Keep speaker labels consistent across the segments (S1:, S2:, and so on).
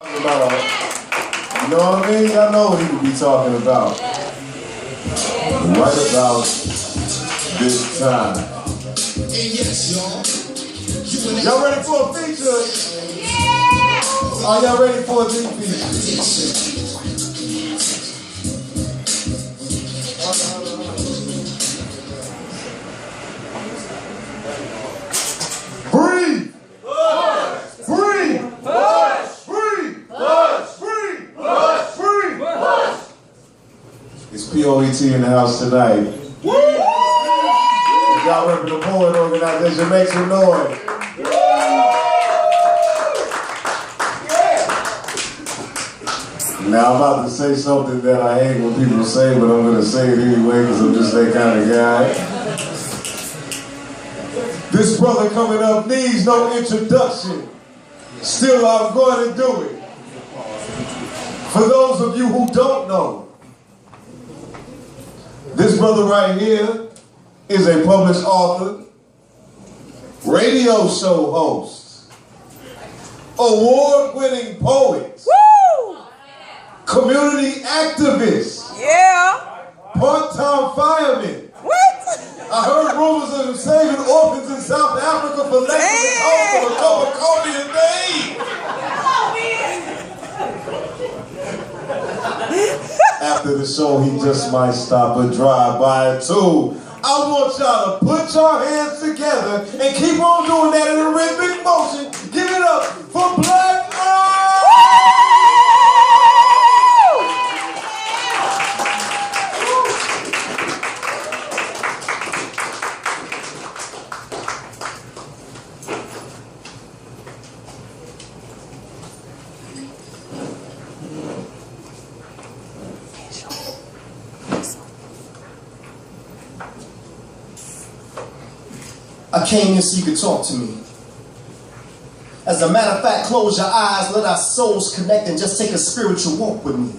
S1: About, you know what I mean? Y'all know what he would be talking about. Right about this time. Y'all ready for a feature? Yeah! Are y'all ready for a deep feature? Breathe! Breathe! It's POET in the house tonight. Y'all repping the Poet Organization, make some noise. Now I'm about to say something that I hate when people say, but I'm gonna say it anyway because I'm just that kind of guy. This brother coming up needs no introduction. Still, I'm going to do it. For those of you who don't know, this brother right here is a published author, radio show host, award-winning poet, woo! Community activist, yeah, part-time fireman. What? I heard rumors of him saving orphans in South Africa for less than the cost of a cup of coffee a day. After the show, he just might stop and drive by too. I want y'all to put your hands together and keep on doing that in a rhythmic motion. Give it up for Blaq.
S2: I came here so you could talk to me. As a matter of fact, close your eyes, let our souls connect and just take a spiritual walk with me.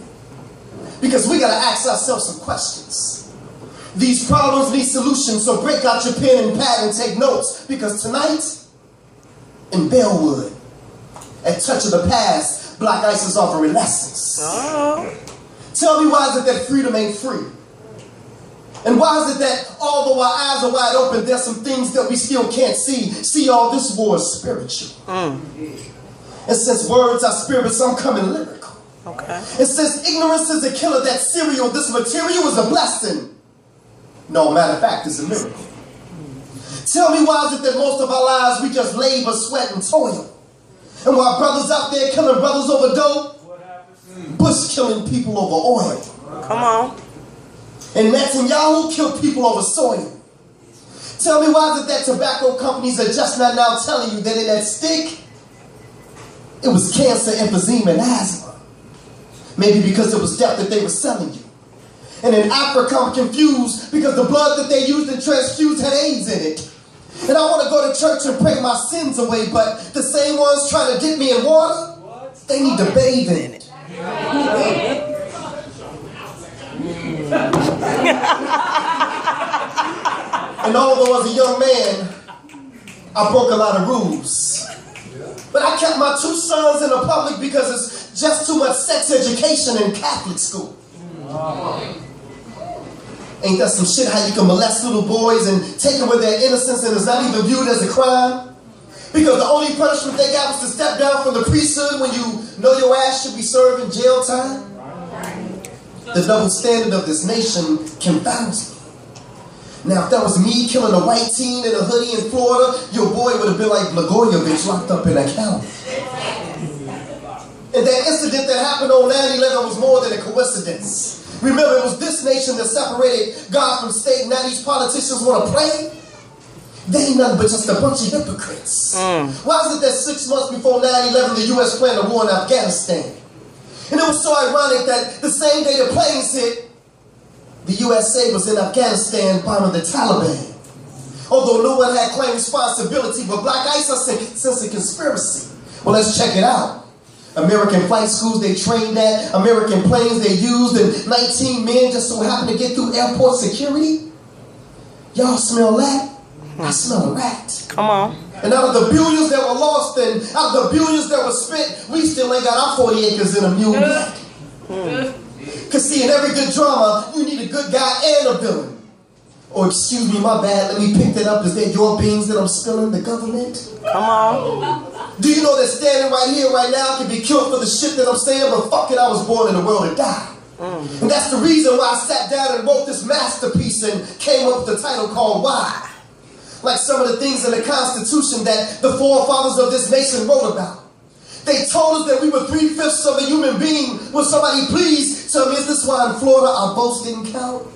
S2: Because we gotta ask ourselves some questions. These problems need solutions, so break out your pen and pad and take notes. Because tonight, in Bellwood, at Touch of the Past, Black Ice is offering lessons. Tell me, why is it that freedom ain't free? And why is it that although our eyes are wide open, there's some things that we still can't see? See, all this war is spiritual. And since words are spirits, I'm coming lyrical. Okay. And since ignorance is a killer, that cereal, this material is a blessing. No, matter of fact, it's a miracle. Tell me, why is it that most of our lives we just labor, sweat, and toil? And while brothers out there killing brothers over dope, Bush killing people over oil. Come on. And Netanyahu killed people over soil. Tell me, why is it that tobacco companies are just not now telling you that in that stick, it was cancer, emphysema, and asthma. Maybe because it was death that they were selling you. And in Africa, I'm confused because the blood that they used to transfuse had AIDS in it. And I want to go to church and pray my sins away, but the same ones trying to dip me in water, they need to bathe in it. And although as a young man, I broke a lot of rules. But I kept my 2 sons in the public because it's just too much sex education in Catholic school. Ain't that some shit, how you can molest little boys and take away their innocence and it's not even viewed as a crime? Because the only punishment they got was to step down from the priesthood when you know your ass should be serving jail time? The double standard of this nation confounds me. Now, if that was me killing a white teen in a hoodie in Florida, your boy would have been like Blagojevich locked up in a county. And that incident that happened on 9/11 was more than a coincidence. Remember, it was this nation that separated God from state. Now these politicians want to play? They ain't nothing but just a bunch of hypocrites. Why is it that 6 months before 9/11, the U.S. planned a war in Afghanistan? And it was so ironic that the same day the planes hit, the USA was in Afghanistan bombing the Taliban. Although no one had claimed responsibility, but Black Ice sense a conspiracy. Well, let's check it out. American flight schools they trained at, American planes they used, and 19 men just so happened to get through airport security. Y'all smell that? I smell a rat.
S3: Come on.
S2: And out of the billions that were lost and out of the billions that were spent, we still ain't got our 40 acres in a mule yet. Because see, in every good drama, you need a good guy and a villain. Or excuse me, my bad, let me pick that up. Is that your beans that I'm spilling, the government?
S3: Come on.
S2: Do you know that standing right here, right now, can be killed for the shit that I'm saying? But fuck it, I was born in the world to die. And that's the reason why I sat down and wrote this masterpiece and came up with the title called Why. Like some of the things in the Constitution that the forefathers of this nation wrote about. They told us that we were 3/5 of a human being. Will somebody please tell me, is this why in Florida our votes didn't count?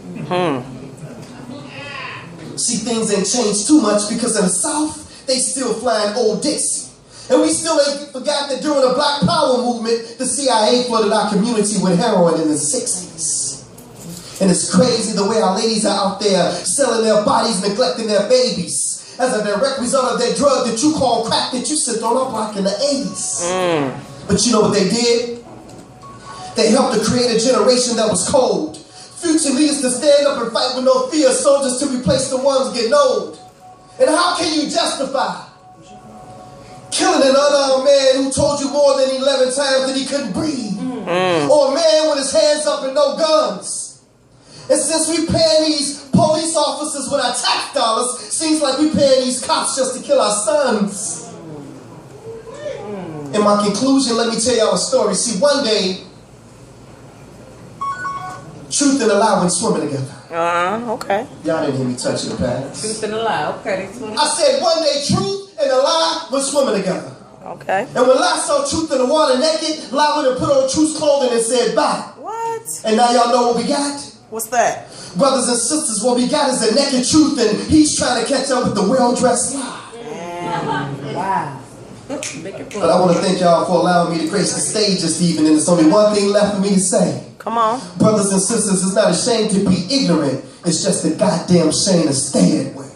S2: See, things ain't changed too much because in the South, they still flying old Dixie. And we still ain't forgot that during the Black Power movement, the CIA flooded our community with heroin in the 60s. And it's crazy the way our ladies are out there selling their bodies, neglecting their babies as a direct result of that drug that you call crack that you sipped on our block in the 80s. But you know what they did? They helped to create a generation that was cold. Future leaders to stand up and fight with no fear, soldiers to replace the ones getting old. And how can you justify killing an unarmed man who told you more than 11 times that he couldn't breathe? Or a man with his hands up and no guns? And since we paying these police officers with our tax dollars, seems like we paying these cops just to kill our sons. In my conclusion, let me tell y'all a story. See, one day, truth and a lie went swimming together.
S3: Okay.
S2: Y'all didn't hear me touch the past.
S4: Truth and a lie, okay.
S2: I said one day truth and a lie went swimming together.
S3: Okay.
S2: And when lie saw truth in the water naked, lie went and put on truth's clothing and said bye.
S3: What?
S2: And now y'all know what we got?
S3: What's that?
S2: Brothers and sisters, what we got is the naked truth, and he's trying to catch up with the well-dressed lie.
S4: Wow.
S2: But I want to thank y'all for allowing me to grace the stage this evening, and there's only one thing left for me to say.
S3: Come on.
S2: Brothers and sisters, it's not a shame to be ignorant. It's just a goddamn shame to stay that way.